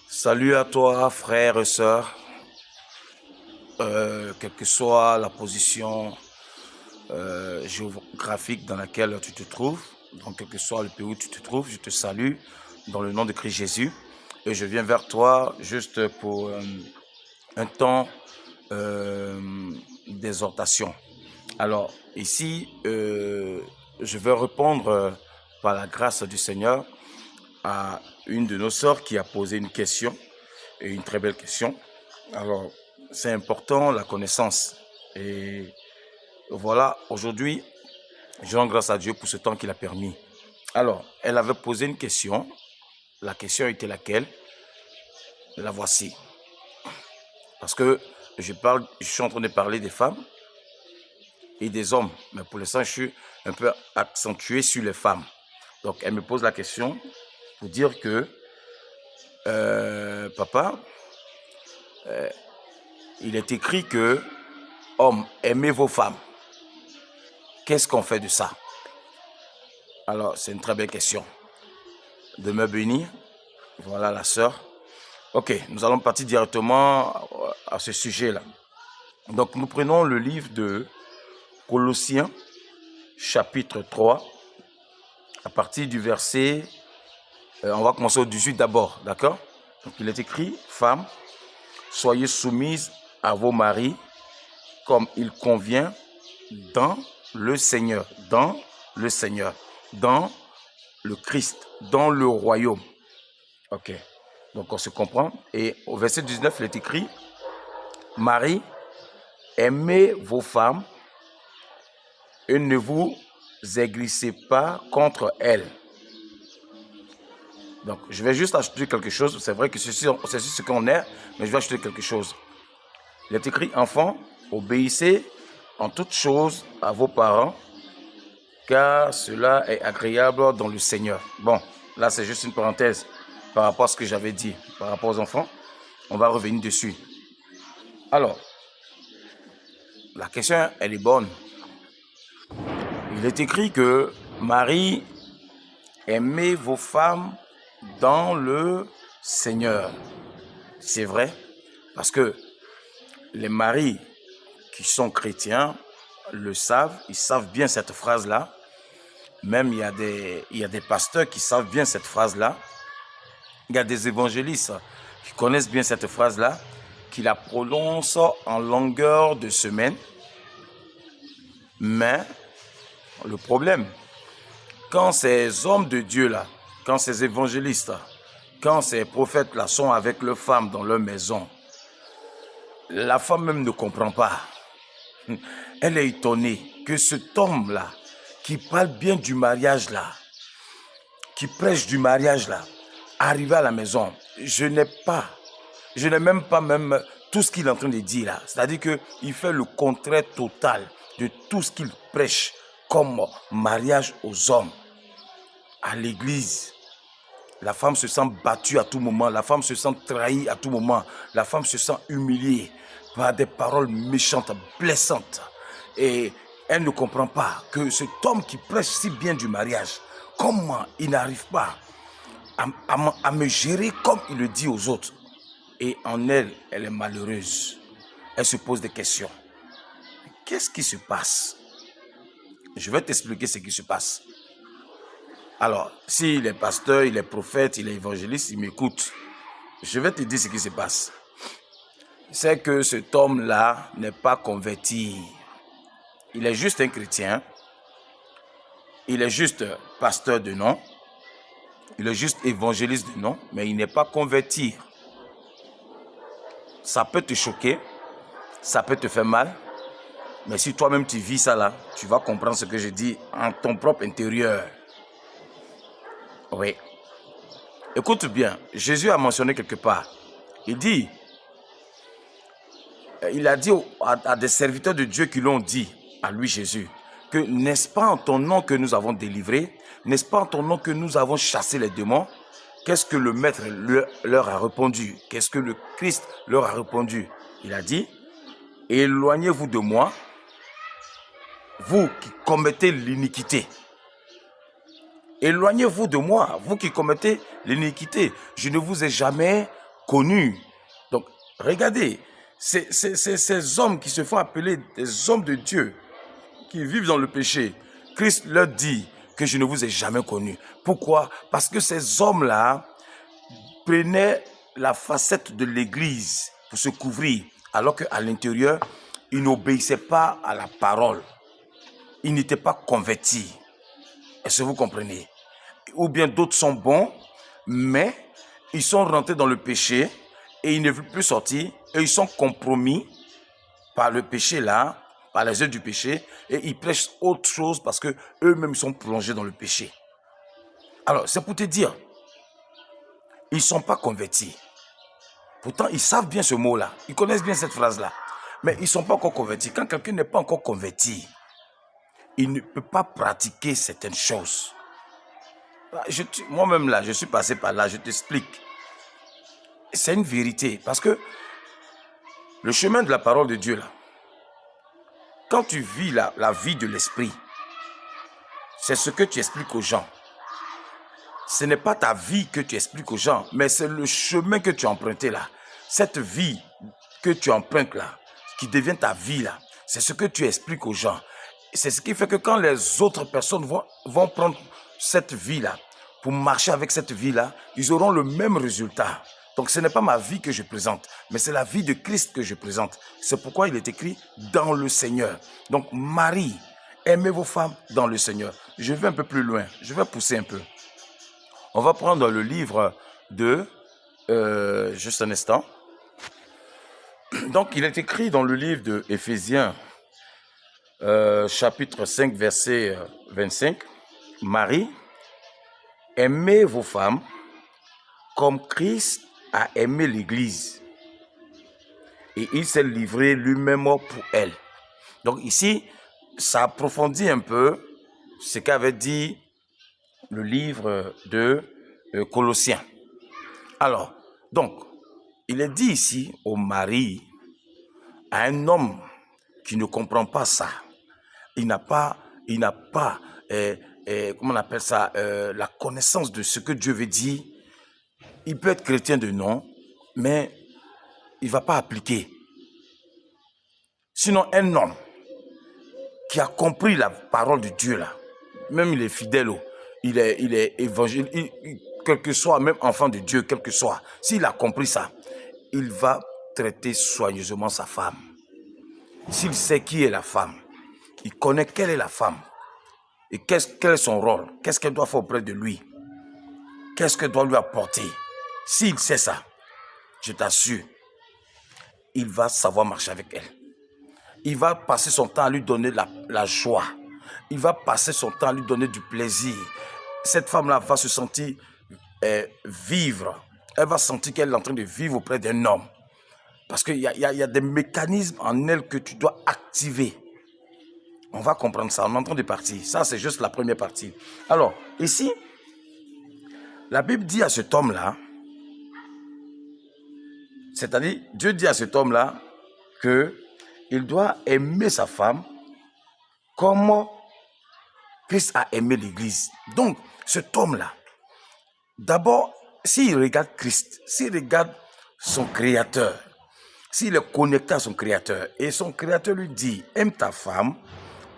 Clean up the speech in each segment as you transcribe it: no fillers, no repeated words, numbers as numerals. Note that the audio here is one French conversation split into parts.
Salut à toi, frères et sœurs, quelle que soit la position géographique dans laquelle tu te trouves, donc quel que soit le pays où tu te trouves, je te salue dans le nom de Christ Jésus et je viens vers toi juste pour un temps d'exhortation. Alors ici, je vais répondre par la grâce du Seigneur à une de nos sœurs qui a posé une question, et une très belle question. Alors, c'est important, la connaissance. Et voilà, aujourd'hui, je rends grâce à Dieu pour ce temps qu'il a permis. Alors, elle avait posé une question. La question était laquelle? La voici. Parce que je suis en train de parler des femmes et des hommes. Mais pour l'instant, je suis un peu accentué sur les femmes. Donc, elle me pose la question pour dire que, papa, il est écrit que, hommes, aimez vos femmes. Qu'est-ce qu'on fait de ça? Alors, c'est une très belle question. De me bénir. Voilà la sœur. Ok, nous allons partir directement à ce sujet-là. Donc, nous prenons le livre de Colossiens, chapitre 3, à partir du verset, on va commencer au 18 d'abord, d'accord? Donc, il est écrit, femmes, soyez soumises à vos maris comme il convient dans le Seigneur, dans le Seigneur, dans le Christ, dans le royaume. Ok, donc on se comprend. Et au verset 19, il est écrit, Marie, aimez vos femmes et ne vous aigrissez pas contre elles. Donc, je vais juste ajouter quelque chose. C'est vrai que c'est ce qu'on est, mais je vais ajouter quelque chose. Il est écrit, enfants, obéissez en toutes choses à vos parents, car cela est agréable dans le Seigneur. Bon, là, c'est juste une parenthèse par rapport à ce que j'avais dit, par rapport aux enfants. On va revenir dessus. Alors, la question, elle est bonne. Il est écrit que Marie, aimez vos femmes dans le Seigneur. C'est vrai, parce que les maris qui sont chrétiens le savent, ils savent bien cette phrase-là. Même il y a des pasteurs qui savent bien cette phrase-là. Il y a des évangélistes qui connaissent bien cette phrase-là, qui la prononcent en longueur de semaine. Mais le problème, quand ces hommes de Dieu-là, quand ces évangélistes, quand ces prophètes-là sont avec leurs femmes dans leur maison, la femme même ne comprend pas. Elle est étonnée que cet homme-là, qui parle bien du mariage-là, qui prêche du mariage-là, arrive à la maison, je n'ai même pas tout ce qu'il est en train de dire là. C'est-à-dire qu'il fait le contraire total de tout ce qu'il prêche comme mariage aux hommes. À l'église, la femme se sent battue à tout moment, la femme se sent trahie à tout moment, la femme se sent humiliée par des paroles méchantes, blessantes. Et elle ne comprend pas que cet homme qui prêche si bien du mariage, comment il n'arrive pas à me gérer comme il le dit aux autres. Et en elle, elle est malheureuse. Elle se pose des questions. Qu'est-ce qui se passe? Je vais t'expliquer ce qui se passe. Alors, s'il est pasteur, il est prophète, il est évangéliste, il m'écoute. Je vais te dire ce qui se passe. C'est que cet homme-là n'est pas converti. Il est juste un chrétien. Il est juste pasteur de nom. Il est juste évangéliste de nom, mais il n'est pas converti. Ça peut te choquer, ça peut te faire mal, mais si toi-même tu vis ça là, tu vas comprendre ce que je dis en ton propre intérieur. Oui. Écoute bien, Jésus a mentionné quelque part. Il a dit à des serviteurs de Dieu qui l'ont dit, à lui Jésus, que n'est-ce pas en ton nom que nous avons délivré, n'est-ce pas en ton nom que nous avons chassé les démons? Qu'est-ce que le Maître leur a répondu? Qu'est-ce que le Christ leur a répondu? Il a dit, éloignez-vous de moi, vous qui commettez l'iniquité. Éloignez-vous de moi, vous qui commettez l'iniquité. Je ne vous ai jamais connu. Donc, regardez, ces hommes qui se font appeler des hommes de Dieu, qui vivent dans le péché, Christ leur dit que je ne vous ai jamais connus. Pourquoi? Parce que ces hommes-là prenaient la facette de l'Église pour se couvrir, alors qu'à l'intérieur, ils n'obéissaient pas à la parole. Ils n'étaient pas convertis. Est-ce que vous comprenez? Ou bien d'autres sont bons, mais ils sont rentrés dans le péché et ils ne veulent plus sortir et ils sont compromis par le péché là, par les œuvres du péché, et ils prêchent autre chose parce que eux-mêmes sont plongés dans le péché. Alors, c'est pour te dire, ils ne sont pas convertis. Pourtant, ils savent bien ce mot-là, ils connaissent bien cette phrase-là, mais ils ne sont pas encore convertis. Quand quelqu'un n'est pas encore converti, il ne peut pas pratiquer certaines choses. Moi-même là, je suis passé par là, je t'explique. C'est une vérité, parce que le chemin de la parole de Dieu là, quand tu vis la vie de l'esprit, c'est ce que tu expliques aux gens. Ce n'est pas ta vie que tu expliques aux gens, mais c'est le chemin que tu as emprunté là. Cette vie que tu empruntes là, qui devient ta vie là, c'est ce que tu expliques aux gens. C'est ce qui fait que quand les autres personnes vont prendre cette vie là, pour marcher avec cette vie là, ils auront le même résultat. Donc ce n'est pas ma vie que je présente, mais c'est la vie de Christ que je présente. C'est pourquoi il est écrit dans le Seigneur. Donc Marie, aimez vos femmes dans le Seigneur. Je vais un peu plus loin, je vais pousser un peu. On va prendre le livre de... juste un instant. Donc il est écrit dans le livre de Éphésiens, chapitre 5, verset 25. Marie, aimez vos femmes comme Christ a aimé l'Église et il s'est livré lui-même pour elle. Donc ici, ça approfondit un peu ce qu'avait dit le livre de Colossiens. Alors, donc, il est dit ici au mari, à un homme qui ne comprend pas ça, il n'a pas, comment on appelle ça, la connaissance de ce que Dieu veut dire. Il peut être chrétien de nom, mais il ne va pas appliquer. Sinon, un homme qui a compris la parole de Dieu, là, même il est fidèle, il est évangile, quel que soit, même enfant de Dieu, quel que soit, s'il a compris ça, il va traiter soigneusement sa femme. S'il sait qui est la femme, il connaît quelle est la femme, et quel est son rôle, qu'est-ce qu'elle doit faire auprès de lui, qu'est-ce qu'elle doit lui apporter. S'il sait ça, je t'assure, il va savoir marcher avec elle. Il va passer son temps à lui donner la joie. Il va passer son temps à lui donner du plaisir. Cette femme-là va se sentir vivre. Elle va sentir qu'elle est en train de vivre auprès d'un homme. Parce qu'il y a des mécanismes en elle que tu dois activer. On va comprendre ça. On est en train de partir. Ça, c'est juste la première partie. Alors, ici, la Bible dit à cet homme-là, c'est-à-dire, Dieu dit à cet homme-là qu'il doit aimer sa femme comme Christ a aimé l'Église. Donc, cet homme-là, d'abord, s'il regarde Christ, s'il regarde son Créateur, s'il est connecté à son Créateur, et son Créateur lui dit, aime ta femme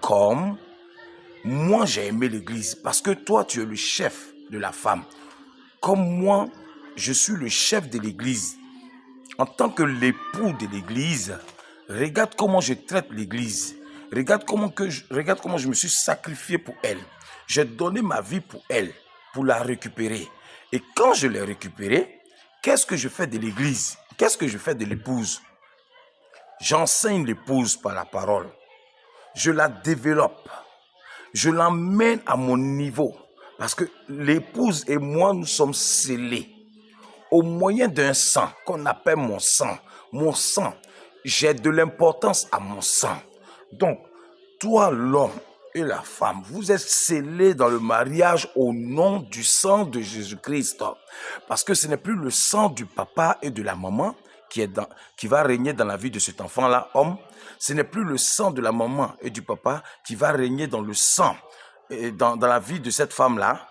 comme moi j'ai aimé l'Église, parce que toi tu es le chef de la femme, comme moi je suis le chef de l'Église. En tant que l'époux de l'Église, regarde comment je traite l'Église. Regarde comment je me suis sacrifié pour elle. J'ai donné ma vie pour elle, pour la récupérer. Et quand je l'ai récupérée, qu'est-ce que je fais de l'Église? Qu'est-ce que je fais de l'épouse? J'enseigne l'épouse par la parole. Je la développe. Je l'emmène à mon niveau. Parce que l'épouse et moi, nous sommes scellés. Au moyen d'un sang qu'on appelle mon sang. Mon sang, j'ai de l'importance à mon sang. Donc, toi, l'homme et la femme, vous êtes scellés dans le mariage au nom du sang de Jésus-Christ. Parce que ce n'est plus le sang du papa et de la maman qui va régner dans la vie de cet enfant-là, homme. Ce n'est plus le sang de la maman et du papa qui va régner dans le sang, dans la vie de cette femme-là.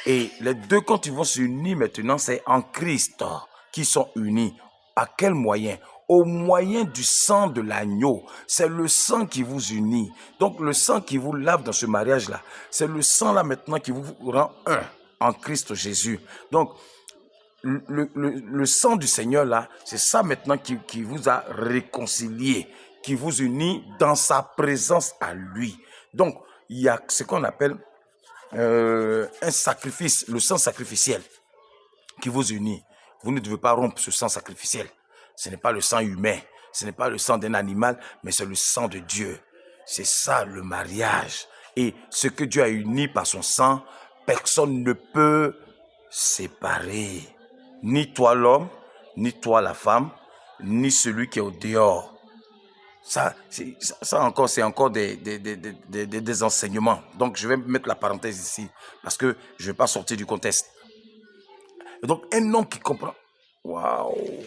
Et les deux, quand ils vont s'unir maintenant, c'est en Christ. qui sont unis. À quel moyen? Au moyen du sang de l'agneau. C'est le sang qui vous unit. Donc le sang qui vous lave dans ce mariage-là, c'est le sang là maintenant qui vous rend un en Christ Jésus. Donc le sang du Seigneur là, c'est ça maintenant qui vous a réconcilié, qui vous unit dans sa présence à lui. Donc il y a ce qu'on appelle un sacrifice, le sang sacrificiel qui vous unit. Vous ne devez pas rompre ce sang sacrificiel. Ce n'est pas le sang humain, ce n'est pas le sang d'un animal, mais c'est le sang de Dieu. C'est ça le mariage. Et ce que Dieu a uni par son sang, personne ne peut séparer. Ni toi l'homme, ni toi la femme, ni celui qui est au dehors. Ça encore, c'est encore des enseignements. Donc, je vais mettre la parenthèse ici parce que je ne vais pas sortir du contexte. Et donc, un homme qui comprend. Waouh!